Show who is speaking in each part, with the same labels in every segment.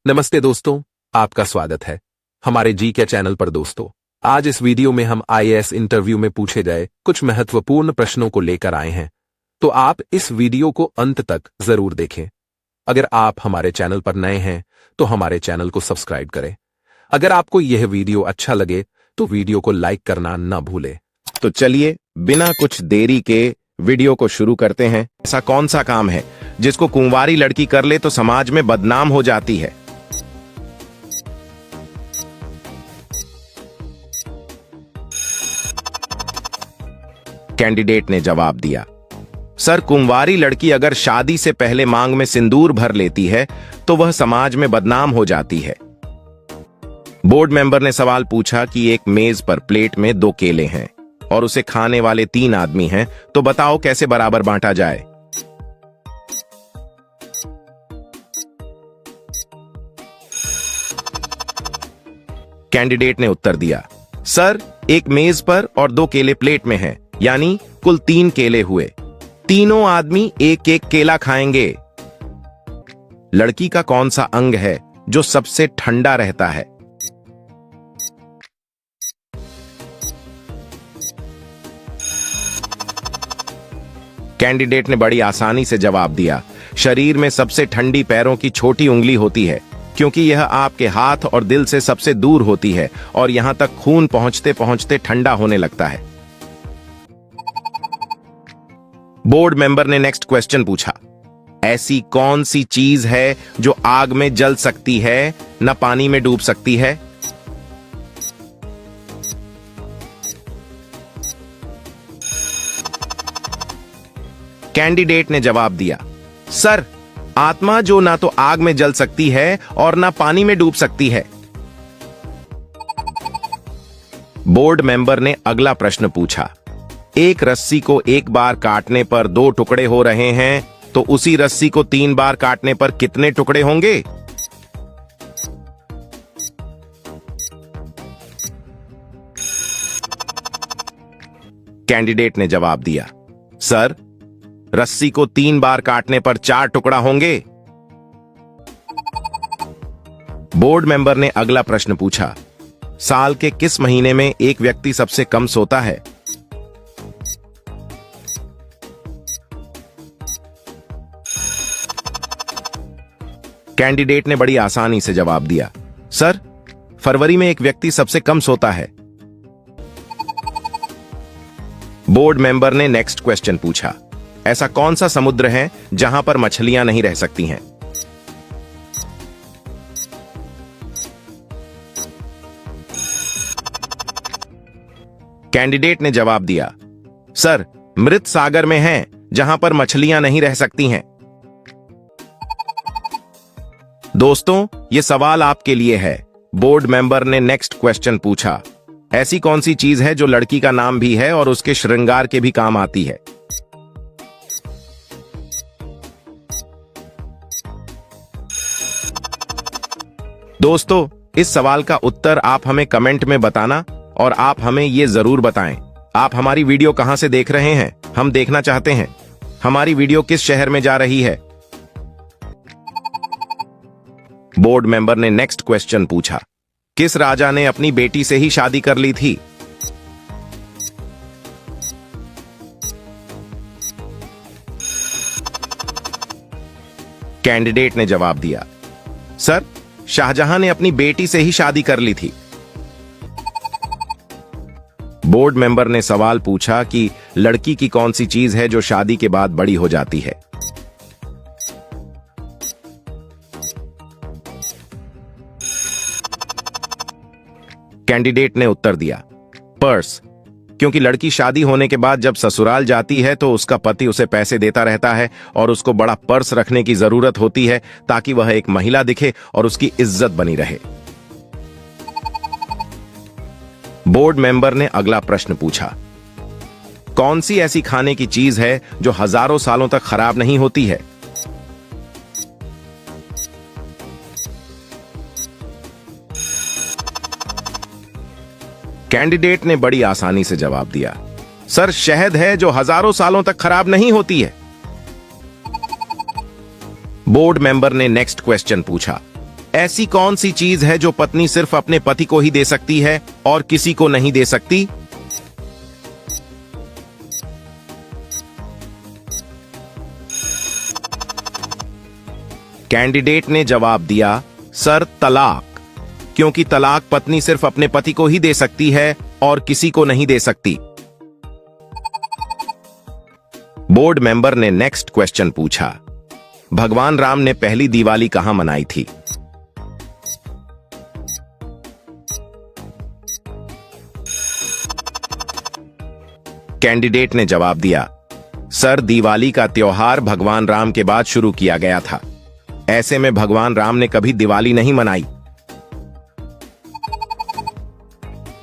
Speaker 1: नमस्ते दोस्तों, आपका स्वागत है हमारे जी के चैनल पर। दोस्तों, आज इस वीडियो में हम आईएएस इंटरव्यू में पूछे गए कुछ महत्वपूर्ण प्रश्नों को लेकर आए हैं, तो आप इस वीडियो को अंत तक जरूर देखें। अगर आप हमारे चैनल पर नए हैं तो हमारे चैनल को सब्सक्राइब करें। अगर आपको यह वीडियो अच्छा लगे तो वीडियो को लाइक करना न भूलें।
Speaker 2: तो चलिए बिना कुछ देरी के वीडियो को शुरू करते हैं। ऐसा कौन सा काम है जिसको कुंवारी लड़की कर ले तो समाज में बदनाम हो जाती है? कैंडिडेट ने जवाब दिया, सर, कुंवारी लड़की अगर शादी से पहले मांग में सिंदूर भर लेती है तो वह समाज में बदनाम हो जाती है। बोर्ड मेंबर ने सवाल पूछा कि एक मेज पर प्लेट में 2 केले हैं और उसे खाने वाले 3 आदमी हैं, तो बताओ कैसे बराबर बांटा जाए? कैंडिडेट ने उत्तर दिया, सर, एक मेज पर और 2 केले प्लेट में हैं, यानी कुल 3 केले हुए। तीनों आदमी एक एक केला खाएंगे। लड़की का कौन सा अंग है जो सबसे ठंडा रहता है? कैंडिडेट ने बड़ी आसानी से जवाब दिया, शरीर में सबसे ठंडी पैरों की छोटी उंगली होती है, क्योंकि यह आपके हाथ और दिल से सबसे दूर होती है और यहां तक खून पहुंचते पहुंचते ठंडा होने लगता है। बोर्ड मेंबर ने नेक्स्ट क्वेश्चन पूछा, ऐसी कौन सी चीज है जो आग में जल सकती है न पानी में डूब सकती है? कैंडिडेट ने जवाब दिया, सर, आत्मा, जो ना तो आग में जल सकती है और ना पानी में डूब सकती है। बोर्ड मेंबर ने अगला प्रश्न पूछा, एक रस्सी को एक बार काटने पर 2 टुकड़े हो रहे हैं, तो उसी रस्सी को 3 बार काटने पर कितने टुकड़े होंगे? कैंडिडेट ने जवाब दिया, सर, रस्सी को 3 बार काटने पर 4 टुकड़ा होंगे। बोर्ड मेंबर ने अगला प्रश्न पूछा, साल के किस महीने में एक व्यक्ति सबसे कम सोता है? कैंडिडेट ने बड़ी आसानी से जवाब दिया, सर, फरवरी में एक व्यक्ति सबसे कम सोता है। बोर्ड मेंबर ने नेक्स्ट क्वेश्चन पूछा, ऐसा कौन सा समुद्र है जहां पर मछलियां नहीं रह सकती हैं? कैंडिडेट ने जवाब दिया, सर, मृत सागर में है जहां पर मछलियां नहीं रह सकती हैं। दोस्तों, यह सवाल आपके लिए है। बोर्ड मेंबर ने नेक्स्ट क्वेश्चन पूछा, ऐसी कौन सी चीज है जो लड़की का नाम भी है और उसके श्रृंगार के भी काम आती है? दोस्तों, इस सवाल का उत्तर आप हमें कमेंट में बताना और आप हमें यह जरूर बताएं, आप हमारी वीडियो कहां से देख रहे हैं। हम देखना चाहते हैं हमारी वीडियो किस शहर में जा रही है। बोर्ड मेंबर ने नेक्स्ट क्वेश्चन पूछा, किस राजा ने अपनी बेटी से ही शादी कर ली थी? कैंडिडेट ने जवाब दिया, सर, शाहजहां ने अपनी बेटी से ही शादी कर ली थी। बोर्ड मेंबर ने सवाल पूछा कि लड़की की कौन सी चीज है जो शादी के बाद बड़ी हो जाती है? कैंडिडेट ने उत्तर दिया, पर्स, क्योंकि लड़की शादी होने के बाद जब ससुराल जाती है तो उसका पति उसे पैसे देता रहता है और उसको बड़ा पर्स रखने की जरूरत होती है ताकि वह एक महिला दिखे और उसकी इज्जत बनी रहे। बोर्ड मेंबर ने अगला प्रश्न पूछा, कौन सी ऐसी खाने की चीज है जो हजारों सालों तक खराब नहीं होती है? कैंडिडेट ने बड़ी आसानी से जवाब दिया, सर, शहद है जो हजारों सालों तक खराब नहीं होती है। बोर्ड मेंबर ने नेक्स्ट क्वेश्चन पूछा, ऐसी कौन सी चीज है जो पत्नी सिर्फ अपने पति को ही दे सकती है और किसी को नहीं दे सकती? कैंडिडेट ने जवाब दिया, सर तलाक, क्योंकि तलाक पत्नी सिर्फ अपने पति को ही दे सकती है और किसी को नहीं दे सकती। बोर्ड मेंबर ने नेक्स्ट क्वेश्चन पूछा, भगवान राम ने पहली दिवाली कहां मनाई थी? कैंडिडेट ने जवाब दिया, सर दिवाली का त्योहार भगवान राम के बाद शुरू किया गया था, ऐसे में भगवान राम ने कभी दिवाली नहीं मनाई।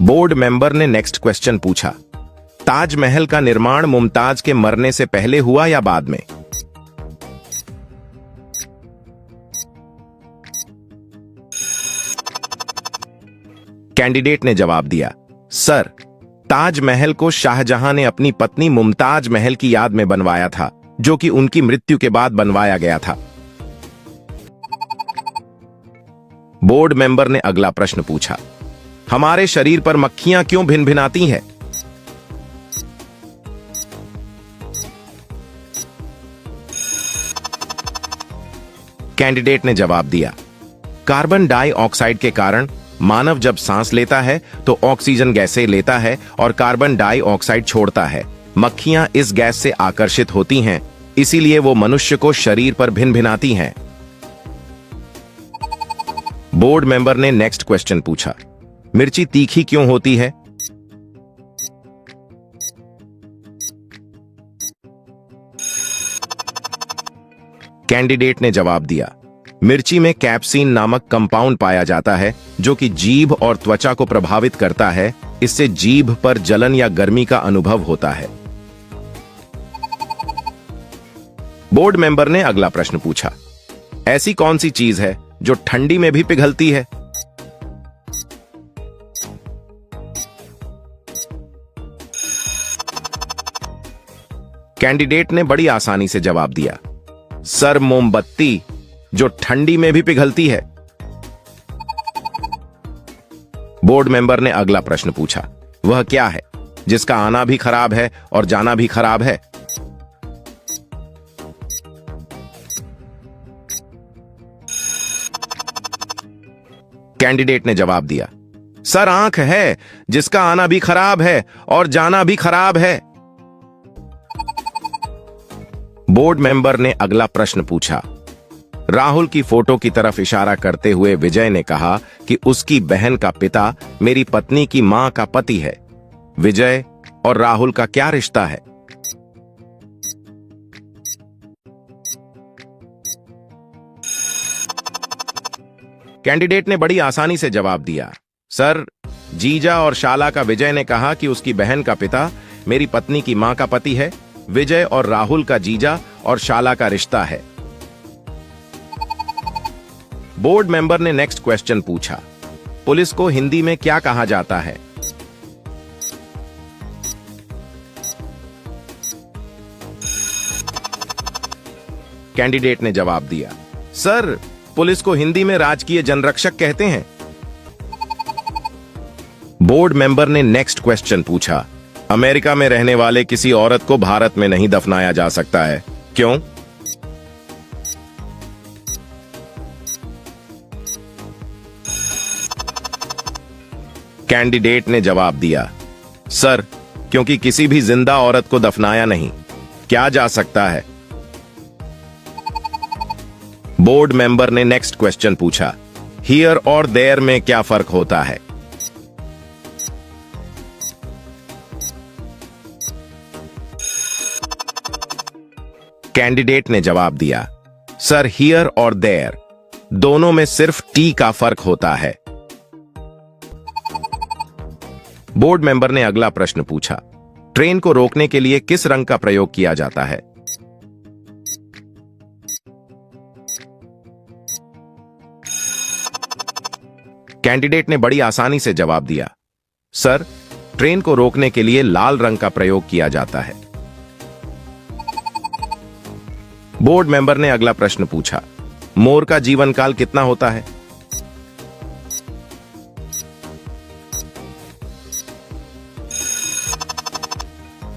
Speaker 2: बोर्ड मेंबर ने नेक्स्ट क्वेश्चन पूछा, ताजमहल का निर्माण मुमताज के मरने से पहले हुआ या बाद में? कैंडिडेट ने जवाब दिया, सर ताजमहल को शाहजहां ने अपनी पत्नी मुमताज महल की याद में बनवाया था, जो कि उनकी मृत्यु के बाद बनवाया गया था। बोर्ड मेंबर ने अगला प्रश्न पूछा, हमारे शरीर पर मक्खियां क्यों भिन भिनाती हैं? कैंडिडेट ने जवाब दिया, कार्बन डाइऑक्साइड के कारण मानव जब सांस लेता है तो ऑक्सीजन गैसें लेता है और कार्बन डाइऑक्साइड छोड़ता है। मक्खियां इस गैस से आकर्षित होती हैं, इसीलिए वो मनुष्य को शरीर पर भिन भिनाती हैं। बोर्ड मेंबर ने नेक्स्ट क्वेश्चन पूछा, मिर्ची तीखी क्यों होती है? कैंडिडेट ने जवाब दिया, मिर्ची में कैप्सीन नामक कंपाउंड पाया जाता है जो कि जीभ और त्वचा को प्रभावित करता है, इससे जीभ पर जलन या गर्मी का अनुभव होता है। बोर्ड मेंबर ने अगला प्रश्न पूछा, ऐसी कौन सी चीज है जो ठंडी में भी पिघलती है? कैंडिडेट ने बड़ी आसानी से जवाब दिया, सर मोमबत्ती, जो ठंडी में भी पिघलती है। बोर्ड मेंबर ने अगला प्रश्न पूछा, वह क्या है जिसका आना भी खराब है और जाना भी खराब है? कैंडिडेट ने जवाब दिया, सर आंख है जिसका आना भी खराब है और जाना भी खराब है। बोर्ड मेंबर ने अगला प्रश्न पूछा, राहुल की फोटो की तरफ इशारा करते हुए विजय ने कहा कि उसकी बहन का पिता मेरी पत्नी की मां का पति है। विजय और राहुल का क्या रिश्ता है? कैंडिडेट ने बड़ी आसानी से जवाब दिया, सर जीजा और शाला का विजय ने कहा कि उसकी बहन का पिता मेरी पत्नी की मां का पति है। विजय और राहुल का जीजा और शाला का रिश्ता है। बोर्ड मेंबर ने नेक्स्ट क्वेश्चन पूछा, पुलिस को हिंदी में क्या कहा जाता है? कैंडिडेट ने जवाब दिया, सर पुलिस को हिंदी में राजकीय जनरक्षक कहते हैं। बोर्ड मेंबर ने नेक्स्ट क्वेश्चन पूछा, अमेरिका में रहने वाले किसी औरत को भारत में नहीं दफनाया जा सकता है, क्यों? कैंडिडेट ने जवाब दिया, सर क्योंकि किसी भी जिंदा औरत को दफनाया नहीं क्या जा सकता है। बोर्ड मेंबर ने नेक्स्ट क्वेश्चन पूछा, हियर और देयर में क्या फर्क होता है? कैंडिडेट ने जवाब दिया, सर हियर और देयर दोनों में सिर्फ टी का फर्क होता है। बोर्ड मेंबर ने अगला प्रश्न पूछा, ट्रेन को रोकने के लिए किस रंग का प्रयोग किया जाता है? कैंडिडेट ने बड़ी आसानी से जवाब दिया, सर ट्रेन को रोकने के लिए लाल रंग का प्रयोग किया जाता है। बोर्ड मेंबर ने अगला प्रश्न पूछा, मोर का जीवन काल कितना होता है?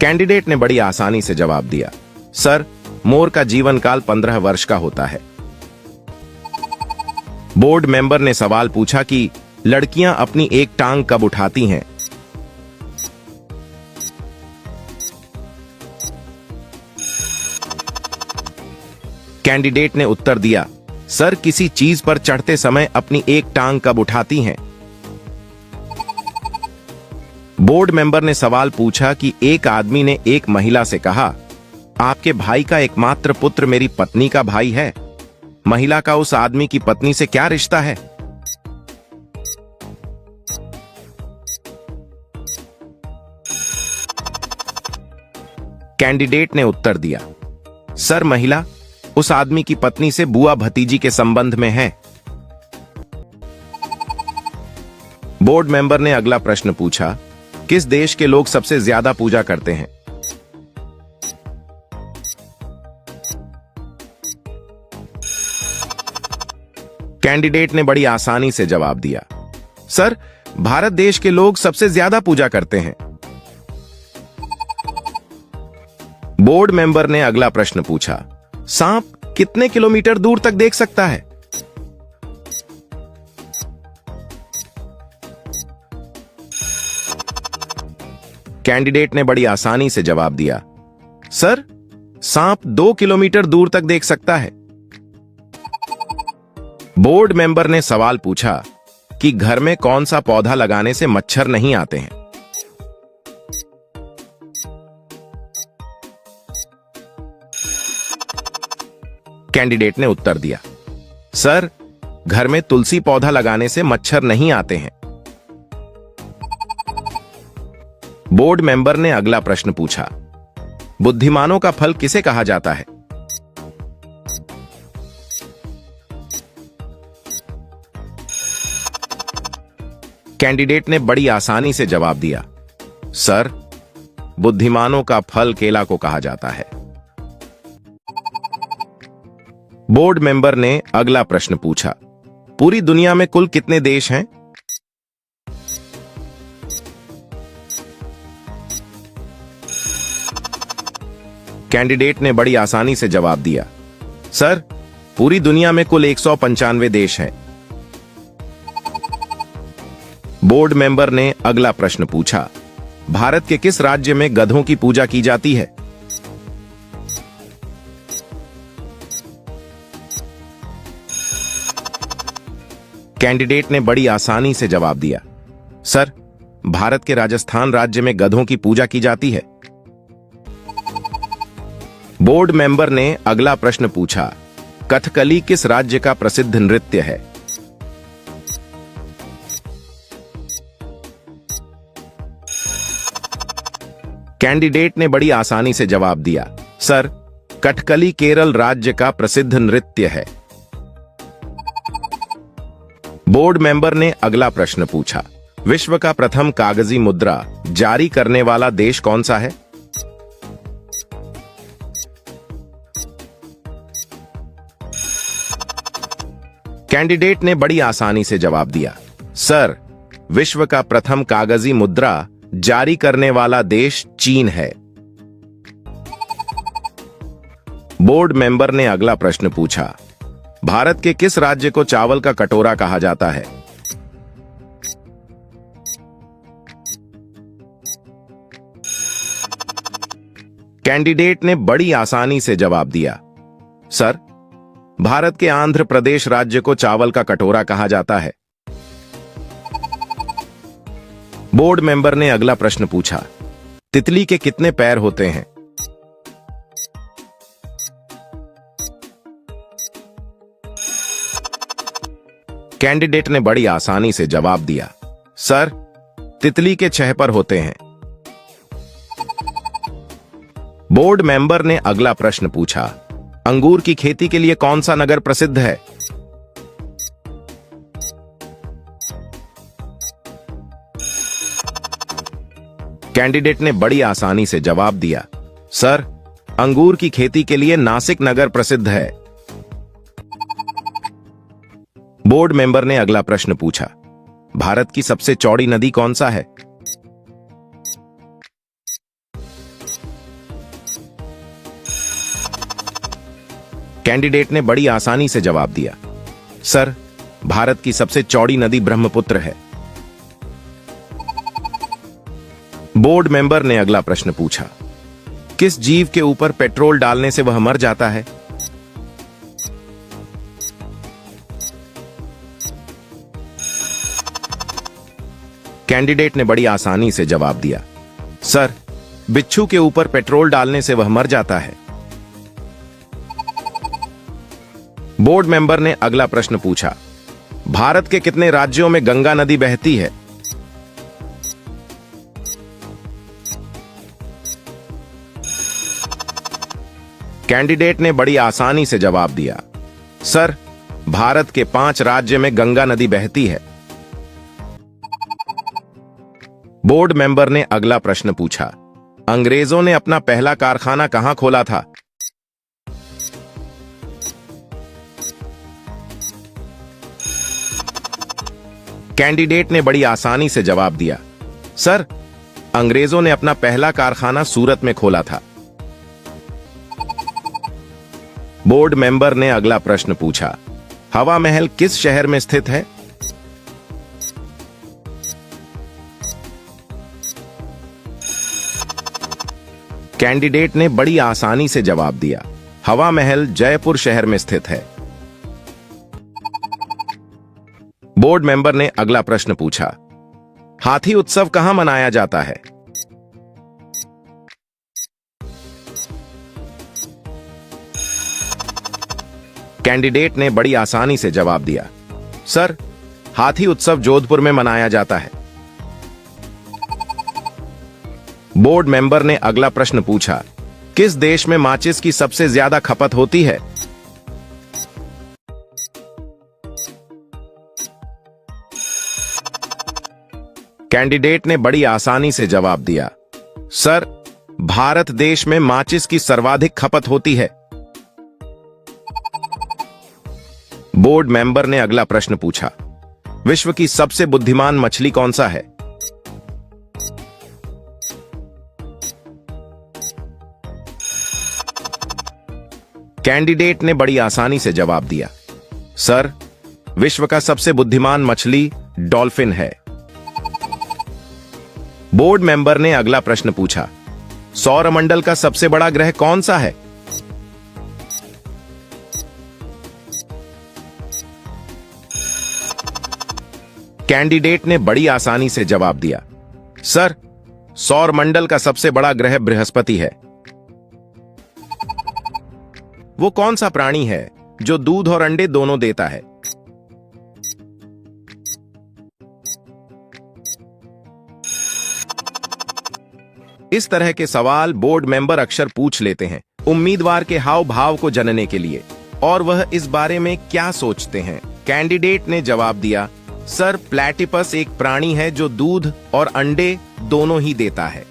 Speaker 2: कैंडिडेट ने बड़ी आसानी से जवाब दिया, सर, मोर का जीवन काल 15 वर्ष का होता है। बोर्ड मेंबर ने सवाल पूछा कि लड़कियां अपनी एक टांग कब उठाती हैं? कैंडिडेट ने उत्तर दिया, सर, किसी चीज पर चढ़ते समय अपनी एक टांग कब उठाती हैं? बोर्ड मेंबर ने सवाल पूछा कि एक आदमी ने एक महिला से कहा, आपके भाई का एकमात्र पुत्र मेरी पत्नी का भाई है। महिला का उस आदमी की पत्नी से क्या रिश्ता है? कैंडिडेट ने उत्तर दिया, सर, महिला उस आदमी की पत्नी से बुआ भतीजी के संबंध में है। बोर्ड मेंबर ने अगला प्रश्न पूछा, किस देश के लोग सबसे ज्यादा पूजा करते हैं? कैंडिडेट ने बड़ी आसानी से जवाब दिया, सर, भारत देश के लोग सबसे ज्यादा पूजा करते हैं। बोर्ड मेंबर ने अगला प्रश्न पूछा, सांप कितने किलोमीटर दूर तक देख सकता है? कैंडिडेट ने बड़ी आसानी से जवाब दिया, सर, सांप 2 किलोमीटर दूर तक देख सकता है। बोर्ड मेंबर ने सवाल पूछा कि घर में कौन सा पौधा लगाने से मच्छर नहीं आते हैं? कैंडिडेट ने उत्तर दिया, सर, घर में तुलसी पौधा लगाने से मच्छर नहीं आते हैं। बोर्ड मेंबर ने अगला प्रश्न पूछा, बुद्धिमानों का फल किसे कहा जाता है? कैंडिडेट ने बड़ी आसानी से जवाब दिया, सर, बुद्धिमानों का फल केला को कहा जाता है। बोर्ड मेंबर ने अगला प्रश्न पूछा, पूरी दुनिया में कुल कितने देश हैं? कैंडिडेट ने बड़ी आसानी से जवाब दिया, सर, पूरी दुनिया में कुल 195 देश हैं। बोर्ड मेंबर ने अगला प्रश्न पूछा, भारत के किस राज्य में गधों की पूजा की जाती है? कैंडिडेट ने बड़ी आसानी से जवाब दिया, सर, भारत के राजस्थान राज्य में गधों की पूजा की जाती है। बोर्ड मेंबर ने अगला प्रश्न पूछा, कथकली किस राज्य का प्रसिद्ध नृत्य है? कैंडिडेट ने बड़ी आसानी से जवाब दिया, सर, कथकली केरल राज्य का प्रसिद्ध नृत्य है। बोर्ड मेंबर ने अगला प्रश्न पूछा, विश्व का प्रथम कागजी मुद्रा जारी करने वाला देश कौन सा है? कैंडिडेट ने बड़ी आसानी से जवाब दिया, सर, विश्व का प्रथम कागजी मुद्रा जारी करने वाला देश चीन है। बोर्ड मेंबर ने अगला प्रश्न पूछा, भारत के किस राज्य को चावल का कटोरा कहा जाता है? कैंडिडेट ने बड़ी आसानी से जवाब दिया, सर, भारत के आंध्र प्रदेश राज्य को चावल का कटोरा कहा जाता है। बोर्ड मेंबर ने अगला प्रश्न पूछा, तितली के कितने पैर होते हैं? कैंडिडेट ने बड़ी आसानी से जवाब दिया, सर, तितली के 6 पर होते हैं। बोर्ड मेंबर ने अगला प्रश्न पूछा, अंगूर की खेती के लिए कौन सा नगर प्रसिद्ध है? कैंडिडेट ने बड़ी आसानी से जवाब दिया, सर, अंगूर की खेती के लिए नासिक नगर प्रसिद्ध है। बोर्ड मेंबर ने अगला प्रश्न पूछा, भारत की सबसे चौड़ी नदी कौन सा है? कैंडिडेट ने बड़ी आसानी से जवाब दिया, सर, भारत की सबसे चौड़ी नदी ब्रह्मपुत्र है। बोर्ड मेंबर ने अगला प्रश्न पूछा, किस जीव के ऊपर पेट्रोल डालने से वह मर जाता है? कैंडिडेट ने बड़ी आसानी से जवाब दिया, सर, बिच्छू के ऊपर पेट्रोल डालने से वह मर जाता है। बोर्ड मेंबर ने अगला प्रश्न पूछा, भारत के कितने राज्यों में गंगा नदी बहती है? कैंडिडेट ने बड़ी आसानी से जवाब दिया, सर, भारत के 5 राज्य में गंगा नदी बहती है। बोर्ड मेंबर ने अगला प्रश्न पूछा, अंग्रेजों ने अपना पहला कारखाना कहां खोला था? कैंडिडेट ने बड़ी आसानी से जवाब दिया, सर, अंग्रेजों ने अपना पहला कारखाना सूरत में खोला था। बोर्ड मेंबर ने अगला प्रश्न पूछा, हवा महल किस शहर में स्थित है? कैंडिडेट ने बड़ी आसानी से जवाब दिया, हवा महल जयपुर शहर में स्थित है। बोर्ड मेंबर ने अगला प्रश्न पूछा, हाथी उत्सव कहां मनाया जाता है? कैंडिडेट ने बड़ी आसानी से जवाब दिया, सर, हाथी उत्सव जोधपुर में मनाया जाता है। बोर्ड मेंबर ने अगला प्रश्न पूछा, किस देश में माचिस की सबसे ज्यादा खपत होती है? कैंडिडेट ने बड़ी आसानी से जवाब दिया, सर, भारत देश में माचिस की सर्वाधिक खपत होती है। बोर्ड मेंबर ने अगला प्रश्न पूछा, विश्व की सबसे बुद्धिमान मछली कौन सा है? कैंडिडेट ने बड़ी आसानी से जवाब दिया, सर, विश्व का सबसे बुद्धिमान मछली डॉल्फिन है। बोर्ड मेंबर ने अगला प्रश्न पूछा, सौरमंडल का सबसे बड़ा ग्रह कौन सा है? कैंडिडेट ने बड़ी आसानी से जवाब दिया, सर, सौरमंडल का सबसे बड़ा ग्रह बृहस्पति है। वो कौन सा प्राणी है जो दूध और अंडे दोनों देता है? इस तरह के सवाल बोर्ड मेंबर अक्सर पूछ लेते हैं उम्मीदवार के हाव भाव को जानने के लिए और वह इस बारे में क्या सोचते हैं। कैंडिडेट ने जवाब दिया, सर, प्लेटिपस एक प्राणी है जो दूध और अंडे दोनों ही देता है।